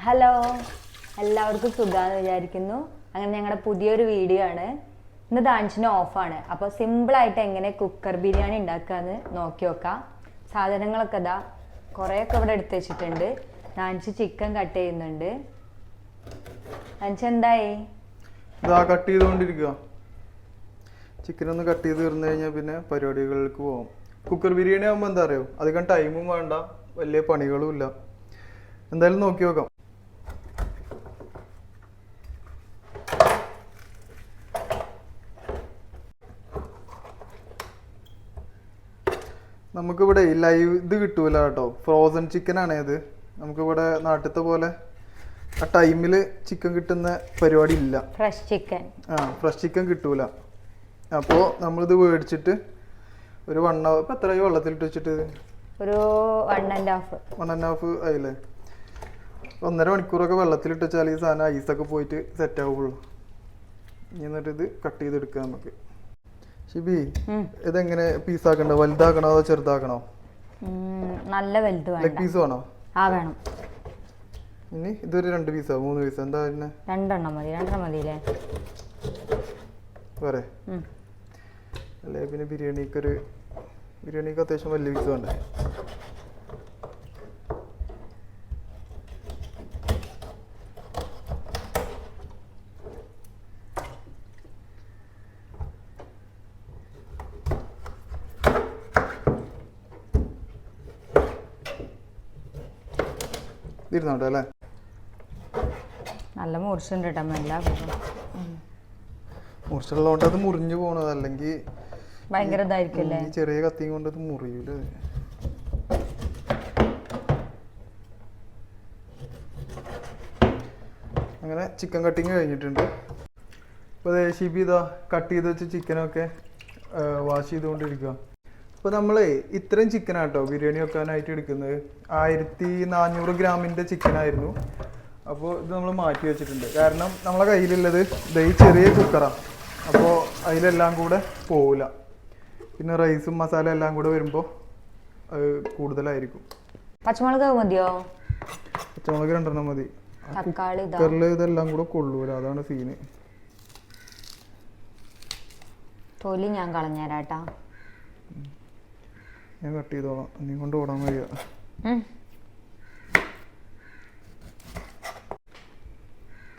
Hello, എല്ലാവർക്കും സുഖമാണെന്ന് വിചാരിക്കുന്നു. അങ്ങനെ ഞങ്ങളുടെ പുതിയൊരു വീഡിയോ ആണ്. ഇന്ന് ദാൻഷിന് ഓഫാണ്. അപ്പോൾ സിമ്പിളായിട്ട് എങ്ങനെ കുക്കർ ബിരിയാണി ഉണ്ടാക്കാമെന്ന് നോക്കി നോക്കാം. സാധനങ്ങളൊക്കെ ഇതാ കുറേയൊക്കെ ഇവിടെ എടുത്ത് വെച്ചിട്ടുണ്ട്. ദാൻഷ് ചിക്കൻ കട്ട് ചെയ്യുന്നുണ്ട്. ദാൻഷ് എന്തായി? ഇതാ കട്ട് ചെയ്തുകൊണ്ടിരിക്കുക. ചിക്കൻ ഒന്ന് കട്ട് ചെയ്ത് തീർന്നു കഴിഞ്ഞാൽ പിന്നെ പരിപാടികൾക്ക് പോകാം. കുക്കർ ബിരിയാണി ആകുമ്പോൾ എന്താ അറിയോ, അധികം ടൈമും വേണ്ട, വലിയ പണികളും ഇല്ല. എന്തായാലും നോക്കി നോക്കാം. നമുക്കിവിടെ ലൈവ് ഇത് കിട്ടൂല കേട്ടോ, ഫ്രോസൺ ചിക്കൻ ആണ് ഇത്. നമുക്കിവിടെ നാട്ടിലത്തെ പോലെ ആ ടൈമിൽ ചിക്കൻ കിട്ടുന്ന പരിപാടി ഇല്ല. ഫ്രഷ് ചിക്കൻ കിട്ടൂല. അപ്പോൾ നമ്മളിത് മേടിച്ചിട്ട് ഒരു 1 hour ഇപ്പം എത്രയോ വെള്ളത്തിലിട്ട് വെച്ചിട്ട് ഒരു 1.5 ആയില്ലേ. 1.5 മണിക്കൂറൊക്കെ വെള്ളത്തിലിട്ട് വെച്ചാൽ ഈ സാധനം ഐസൊക്കെ പോയിട്ട് സെറ്റ് ആവുള്ളൂ. എന്നിട്ട് ഇത് കട്ട് ചെയ്തെടുക്കുക നമുക്ക്. ഷിബി, ഇതെങ്ങനെ പീസാക്കണ്ട? വലുതാക്കണോ അതോ ചെറുതാക്കണോ? നല്ല വലുത് ലെഗ് പീസ് വേണോ? വേണം. ഇനി ഇതൊരു 2 പീസോ 3 പീസോ എന്താ? പിന്നെ 2 മതിയില്ലേ? പോരെ? അല്ലേ പിന്നെ ബിരിയാണിക്ക് അത്യാവശ്യം വലിയ പീസ് വേണ്ടേ? ഇരുന്നോട്ടെ അല്ലേ? നല്ല മുറിച്ചുണ്ട് കേട്ടോ. മുറിച്ചുള്ളതുകൊണ്ട് അത് മുറിഞ്ഞു പോണത്, അല്ലെങ്കിൽ ഭയങ്കര ഇതായിരിക്കും. ചെറിയ കത്തിയും കൊണ്ട് അത് മുറിയൂല. അങ്ങനെ ചിക്കൻ കട്ടിങ് കഴിഞ്ഞിട്ടുണ്ട്. ഇപ്പോൾ ഷിബി ഇതാ കട്ട് ചെയ്ത് വെച്ച ചിക്കനൊക്കെ വാഷ് ചെയ്തുകൊണ്ടിരിക്കുക. അപ്പോൾ നമ്മൾ ഇത്രയും ചിക്കനാട്ടോ ബിരിയാണി വെക്കാനായിട്ട് എടുക്കുന്നത്. 1400 ഗ്രാമിൻ്റെ ചിക്കനായിരുന്നു. അപ്പോൾ ഇത് നമ്മൾ മാറ്റി വെച്ചിട്ടുണ്ട്. കാരണം നമ്മളെ കയ്യിലുള്ളത് ഈ ചെറിയ കുക്കറാണ്. അപ്പോൾ അതിലെല്ലാം കൂടെ പോവില്ല. പിന്നെ റൈസും മസാല എല്ലാം കൂടെ വരുമ്പോൾ അത് കൂടുതലായിരിക്കും. പച്ചമുളക് മതിയോ? പച്ചമുളക് 2 മതി. കുക്കറിൽ ഇതെല്ലാം കൂടെ കൊള്ളൂല, അതാണ് സീന്. തൊലി ഞാൻ കളഞ്ഞേരാട്ടാ. ഞാൻ കട്ട് ചെയ്തോളാം, നീ കൊണ്ട് ഓടാൻ വയ്യ.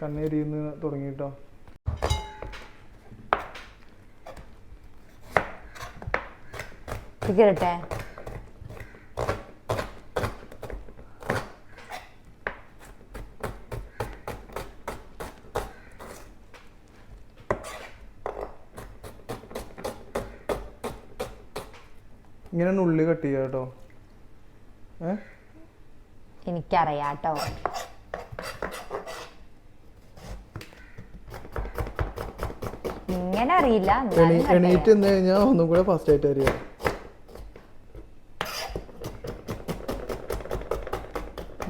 കണ്ണേരിന്ന് തുടങ്ങിട്ടോ. ഇരട്ടെ ഇങ്ങനെ ഉള്ളി കട്ട് ചെയ്യാം കേട്ടോ. എനിക്കറിയാട്ടോ. ഇങ്ങനെ അറിയില്ല. എണീറ്റ് എന്ന് കഴിഞ്ഞാൽ ഒന്നും കൂടെ ഫാസ്റ്റ് ആയിട്ട് അറിയാം.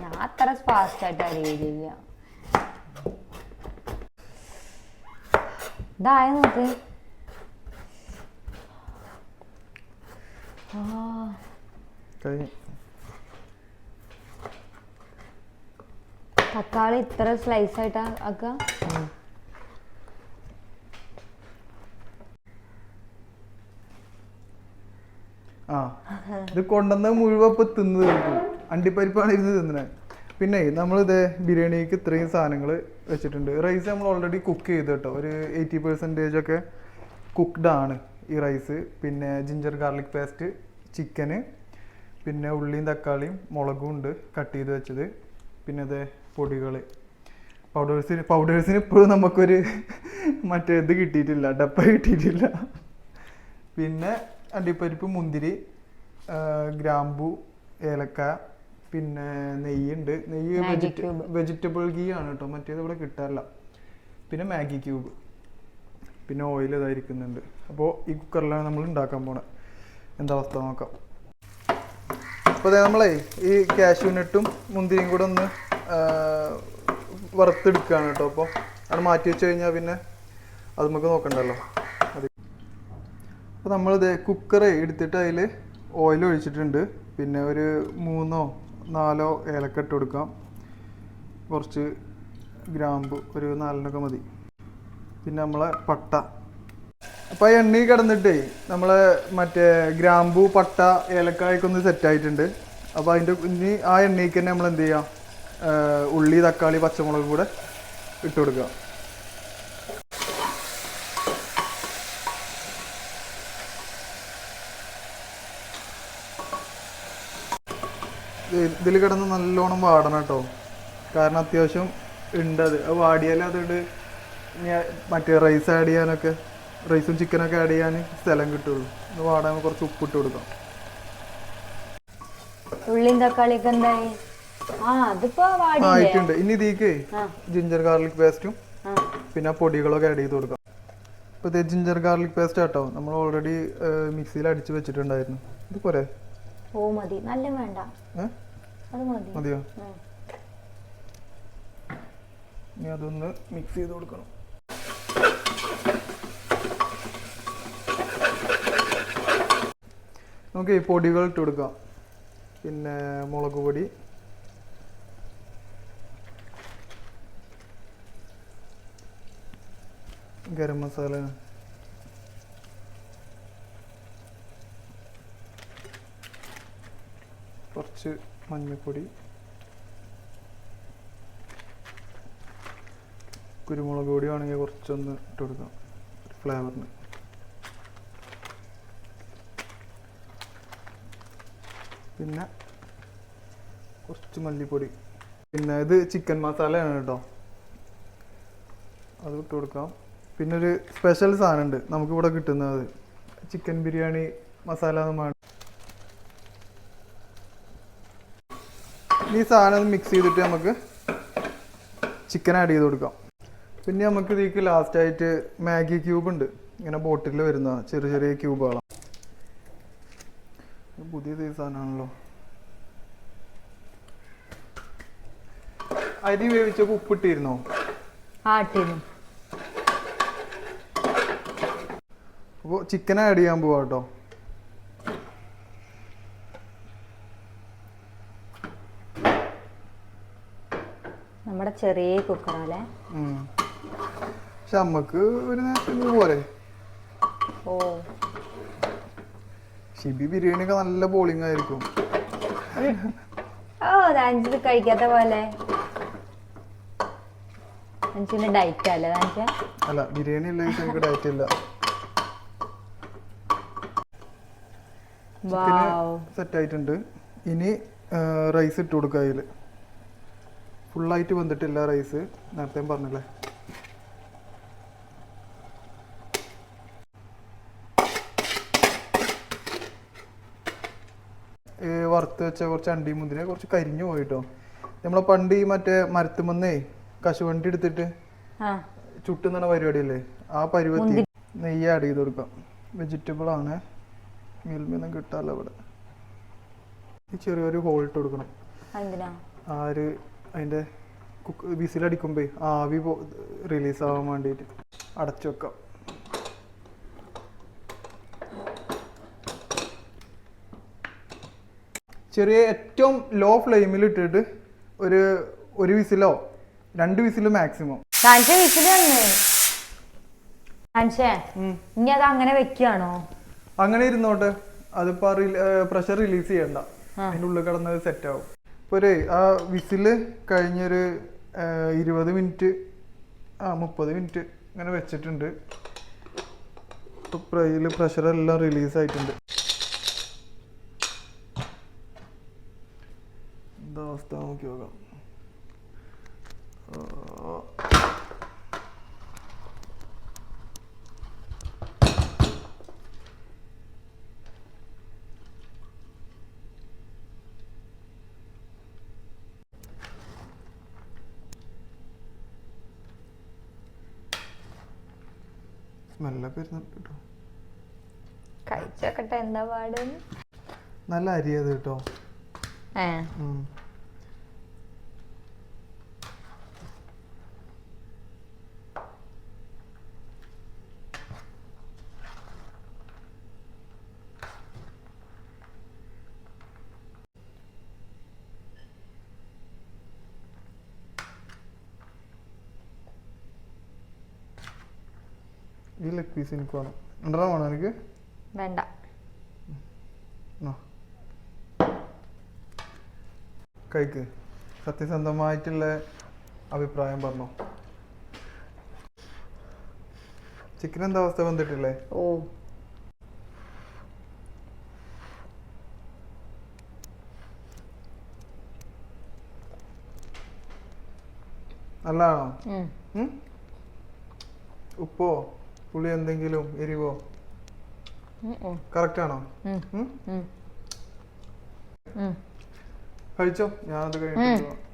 ഞാൻ അത്ര ഫാസ്റ്റ് ആയിട്ട് അറിയില്ല. ഇതായ നോക്ക്. തക്കാളി ഇത്ര സ്ലൈസ് ആയിട്ടാ ആക്കുക. ഇത് കൊണ്ടുവന്ന മുഴുവൻ ഇപ്പൊ തിന്ന് തീർക്കും. അണ്ടിപ്പരിപ്പാണ് ഇരുന്ന് തിന്നണേ. പിന്നെ നമ്മളിത് ബിരിയാണിക്ക് ഇത്രയും സാധനങ്ങൾ വെച്ചിട്ടുണ്ട്. റൈസ് നമ്മൾ ഓൾറെഡി കുക്ക് ചെയ്ത് കേട്ടോ. ഒരു 80% ഒക്കെ കുക്ക്ഡ് ആണ് ഈ റൈസ്. പിന്നെ ജിഞ്ചർ ഗാർലിക് പേസ്റ്റ്, ചിക്കന്, പിന്നെ ഉള്ളിയും തക്കാളിയും മുളകും ഉണ്ട് കട്ട് ചെയ്ത് വെച്ചത്. പിന്നെ ഇത് പൊടികൾ, പൗഡേഴ്സിന് ഇപ്പോഴും നമുക്കൊരു മറ്റേ ഇത് കിട്ടിയിട്ടില്ല, ഡപ്പ കിട്ടിയിട്ടില്ല. പിന്നെ അണ്ടിപ്പരിപ്പ്, മുന്തിരി, ഗ്രാമ്പു, ഏലക്ക, പിന്നെ നെയ്യുണ്ട്. നെയ്യ് വെജിറ്റബിൾ ഗീ ആണ് കേട്ടോ, മറ്റേത് ഇവിടെ കിട്ടാറില്ല. പിന്നെ മാഗി ക്യൂബ്, പിന്നെ ഓയിൽ ഇതായിരിക്കുന്നുണ്ട്. അപ്പോൾ ഈ കുക്കറിലാണ് നമ്മൾ ഉണ്ടാക്കാൻ പോണത്. എന്താ അവസ്ഥ നോക്കാം. അപ്പോൾ അതെ നമ്മളെ ഈ കാഷ്യൂനട്ടും മുന്തിരിയും കൂടെ ഒന്ന് വറുത്തെടുക്കുകയാണ് കേട്ടോ. അപ്പോൾ അത് മാറ്റി വെച്ച് കഴിഞ്ഞാൽ പിന്നെ അത് നമുക്ക് നോക്കണ്ടല്ലോ. അപ്പോൾ നമ്മളിത് കുക്കറ് എടുത്തിട്ട് അതിൽ ഓയിൽ ഒഴിച്ചിട്ടുണ്ട്. പിന്നെ ഒരു 3-4 ഏലക്ക ഇട്ട് കൊടുക്കാം. കുറച്ച് ഗ്രാമ്പു ഒരു 4 മതി. പിന്നെ നമ്മളെ പട്ട. അപ്പോൾ ആ എണ്ണയിൽ കിടന്നിട്ടേ നമ്മളെ മറ്റേ ഗ്രാമ്പു പട്ട ഏലക്കായൊക്കെ ഒന്ന് സെറ്റായിട്ടുണ്ട്. അപ്പോൾ അതിൻ്റെ ഇനി ആ എണ്ണയ്ക്ക് തന്നെ നമ്മൾ എന്ത് ചെയ്യാം, ഉള്ളി തക്കാളി പച്ചമുളക് കൂടെ ഇട്ട് കൊടുക്കുക. ഇതിൽ കിടന്ന് നല്ലോണം വാടണം കേട്ടോ, കാരണം അത്യാവശ്യം ഉണ്ട്. അത് വാടിയാൽ അതുകൊണ്ട് മറ്റേ റൈസ് ആഡ് ചെയ്യാനൊക്കെ, റൈസും ചിക്കനൊക്കെ ആഡ് ചെയ്യാൻ സ്ഥലം കിട്ടുള്ളൂ. ഇത് വാടാൻ കുറച്ച് ഉപ്പിട്ട് കൊടുക്കാം. ഉള്ളിയും തക്കാളിയൊക്കെ എന്തായി? ആയിട്ടുണ്ട്. ഇനി ഇതിലേക്ക് ജിഞ്ചർ ഗാർലിക് പേസ്റ്റും പിന്നെ പൊടികളൊക്കെ ആഡ് ചെയ്ത് കൊടുക്കാം. ഇപ്പോൾ ഇത് ജിഞ്ചർ ഗാർലിക് പേസ്റ്റ് ആട്ടോ, നമ്മൾ ഓൾറെഡി മിക്സിയിൽ അടിച്ച് വെച്ചിട്ടുണ്ടായിരുന്നു. ഇത് പോരെ? ഓ മതി, നല്ല വേണ്ട. മതിയോ? ഇനി അതൊന്ന് മിക്സ് ചെയ്ത് കൊടുക്കണം. നമുക്ക് ഈ പൊടികൾ ഇട്ട് കൊടുക്കാം. പിന്നെ മുളക് പൊടി, ഗരം മസാല, കുറച്ച് മഞ്ഞൾപ്പൊടി, കുരുമുളക് പൊടി ആണെങ്കിൽ കുറച്ചൊന്ന് ഇട്ട് കൊടുക്കാം ഫ്ലേവറിന്. പിന്നെ കുറച്ച് മല്ലിപ്പൊടി. പിന്നെ ഇത് ചിക്കൻ മസാലയാണ് കേട്ടോ, അത് ഇട്ട് കൊടുക്കാം. പിന്നെ ഒരു സ്പെഷ്യൽ സാധനമുണ്ട് നമുക്കിവിടെ കിട്ടുന്നത്, ചിക്കൻ ബിരിയാണി മസാല എന്ന്. ഈ സാധനം മിക്സ് ചെയ്തിട്ട് നമുക്ക് ചിക്കൻ ആഡ് ചെയ്ത് കൊടുക്കാം. പിന്നെ നമുക്ക് ഇതിലേക്ക് ലാസ്റ്റായിട്ട് മാഗി ക്യൂബ് ഉണ്ട്, ഇങ്ങനെ ബോട്ടിൽ വരുന്ന ചെറിയ ചെറിയ ക്യൂബുകളാണ്. പുതിയ സാധനമാണല്ലോ. അരി വേവിച്ചപ്പോൾ ഉപ്പിട്ടിരുന്നോ? അപ്പോൾ ചിക്കൻ ആഡ് ചെയ്യാൻ പോവാ കേട്ടോ. നമ്മുടെ ചെറിയ കുക്കറല്ലേ? പക്ഷെ നമുക്ക് ഒരു നേരത്തിന് പോരെ. ഓ, ഷിബി ബിരിയാണി ഒക്കെ നല്ല ബോളിംഗ് ആയിരിക്കും. ഓ താഞ്ചത് കഴിക്കാത്ത പോലെ. ഡയറ്റ് അല്ലേ താഞ്ച? അല്ല, ബിരിയാണി അല്ല, എനിക്ക് ഡയറ്റ് ഇല്ല. സെറ്റ് ആയിട്ടുണ്ട്. ഇനി റൈസ് ഇട്ട് കൊടുക്കുക. അതിൽ ഫുള്ളായിട്ട് വന്നിട്ടില്ല റൈസ്, നേരത്തെ പറഞ്ഞില്ലേ. വറുത്ത് വെച്ച കുറച്ച് അണ്ടി മുന്തിരി കുറച്ച് കരിഞ്ഞു പോയിട്ടോ. നമ്മളെ പണ്ട് ഈ മറ്റേ മരത്തുമന്നേ കശുവണ്ടി എടുത്തിട്ട് ചുട്ടുന്ന പരിപാടിയല്ലേ, ആ പരുവത്തിൽ നെയ്യ് ആഡ് ചെയ്ത് കൊടുക്കാം. വെജിറ്റബിൾ ആണ്, മിൽമൊന്നും കിട്ടാമല്ലോ ഇവിടെ. ഈ ചെറിയൊരു ഹോൾ ഇട്ട് കൊടുക്കണം. അതിൻ്റെ വിസിലടിക്കുമ്പോ ആവി റിലീസ് ആവാൻ വേണ്ടിയിട്ട് അടച്ചു വെക്കാം. ചെറിയ ഏറ്റവും ലോ ഫ്ലെയിമിൽ ഇട്ടിട്ട് ഒരു വിസിലോ 2 വിസിലോ മാക്സിമം. ഇനി അത് അങ്ങനെ വെക്കുകയാണോ? അങ്ങനെ ഇരുന്നോട്ടെ, അതിപ്പോ പ്രഷർ റിലീസ് ചെയ്യണ്ട, അതിൻ്റെ ഉള്ളിൽ കിടന്നത് സെറ്റ് ആവും. ഇപ്പോൾ ആ വിസില് കഴിഞ്ഞൊരു 20 മിനിറ്റ് 30 മിനിറ്റ് ഇങ്ങനെ വെച്ചിട്ടുണ്ട്. ഇപ്പോൾ പ്രഷറെല്ലാം റിലീസ് ആയിട്ടുണ്ട്. എന്താ അവസ്ഥ നോക്കി നോക്കാം. സ്മെല്ലൊക്കെ വരുന്നുണ്ട് കേട്ടോ. കഴിച്ചോക്കട്ടെ എന്താ പാട്. നല്ല അരിയത് കേട്ടോ. ഈ ലെഗ് പീസ് എനിക്ക് വേണം. രണ്ടെണ്ണം വേണോ എനിക്ക്? വേണ്ട. ആ. കഴിക്ക്. സത്യസന്ധമായിട്ടുള്ള അഭിപ്രായം പറഞ്ഞോ. ചിക്കൻ എന്താ അവസ്ഥ? വന്നിട്ടില്ലേ? ഓ നല്ലതാണോ? ഉപ്പോ പുളി എന്തെങ്കിലും എരിവോ കറക്റ്റ് ആണോ? കഴിച്ചോ, ഞാൻ അത് കഴിഞ്ഞിട്ട്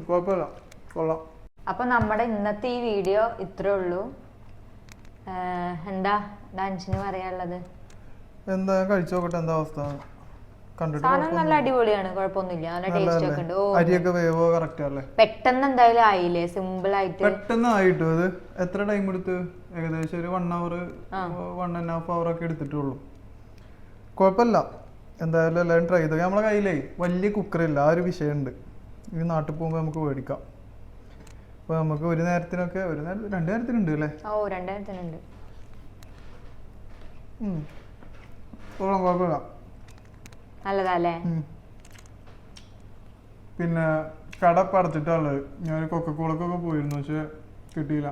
കുഴപ്പമില്ല, കൊള്ളാം. അപ്പൊ നമ്മുടെ ഇന്നത്തെ ഈ വീഡിയോ ഇത്രേ ഉള്ളൂ. എന്താ ഡാൻസിന് പറയാനുള്ളത്? എന്താ കഴിച്ചു നോക്കട്ടെ, എന്താ അവസ്ഥ കണ്ടിട്ട്. സാധനം നല്ല അടിപൊളിയാണ്, കുഴപ്പമൊന്നുമില്ല, നല്ല ടേസ്റ്റ് ഒക്കെ ഉണ്ട്. അരിയൊക്കെ വേവോ കറക്റ്റ് അല്ലേ? പെട്ടെന്ന് എന്തായാലും ആയില്ലേ, സിമ്പിൾ ആയിട്ട്. പെട്ടെന്ന് ആയിട്ടു. അത് എത്ര ടൈം എടുത്ത്? ഏകദേശം ഒരു 1 hour 1.5 hour ഒക്കെ എടുത്തിട്ടുള്ളൂ. കുഴപ്പമില്ല. എന്തായാലും എല്ലാവരും ട്രൈ ചെയ്തു. നമ്മളെ കയ്യിലേ വലിയ കുക്കറില്ല, ആ ഒരു വിഷയമുണ്ട്. ഈ നാട്ടിൽ പോകുമ്പോൾ നമുക്ക് മേടിക്കാം. അപ്പോൾ നമുക്ക് ഒരു നേരത്തിനൊക്കെ, 2 നേരത്തിനുണ്ട് അല്ലേ? ഓ 2 നേരത്തിനുണ്ട്. കൊള്ളാം, കുഴപ്പമില്ല, നല്ലതല്ലേ? പിന്നെ കട പടച്ചിട്ടുള്ളത്. ഞാൻ കൊക്കക്കോളക്കൊക്കെ പോയിരുന്നു, പക്ഷെ കിട്ടിയില്ല.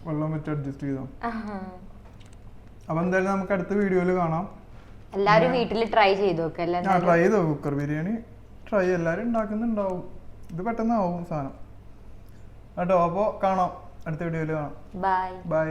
വെള്ളം വെച്ച് അഡ്ജസ്റ്റ് ചെയ്തോ. അപ്പൊ എന്തായാലും നമുക്ക് അടുത്ത വീഡിയോയിൽ കാണാം. എല്ലാരും വീട്ടിൽ ട്രൈ ചെയ്ത് നോക്കല്ലേ? ട്രൈ ചെയ്തോ. കുക്കർ ബിരിയാണി ട്രൈ എല്ലാരും ഉണ്ടാക്കുന്നുണ്ടാവും. ഇത് പെട്ടെന്ന് ആവും സാധനം കേട്ടോ. അപ്പോൾ കാണാം, അടുത്ത വീഡിയോയിൽ കാണാം. Bye bye.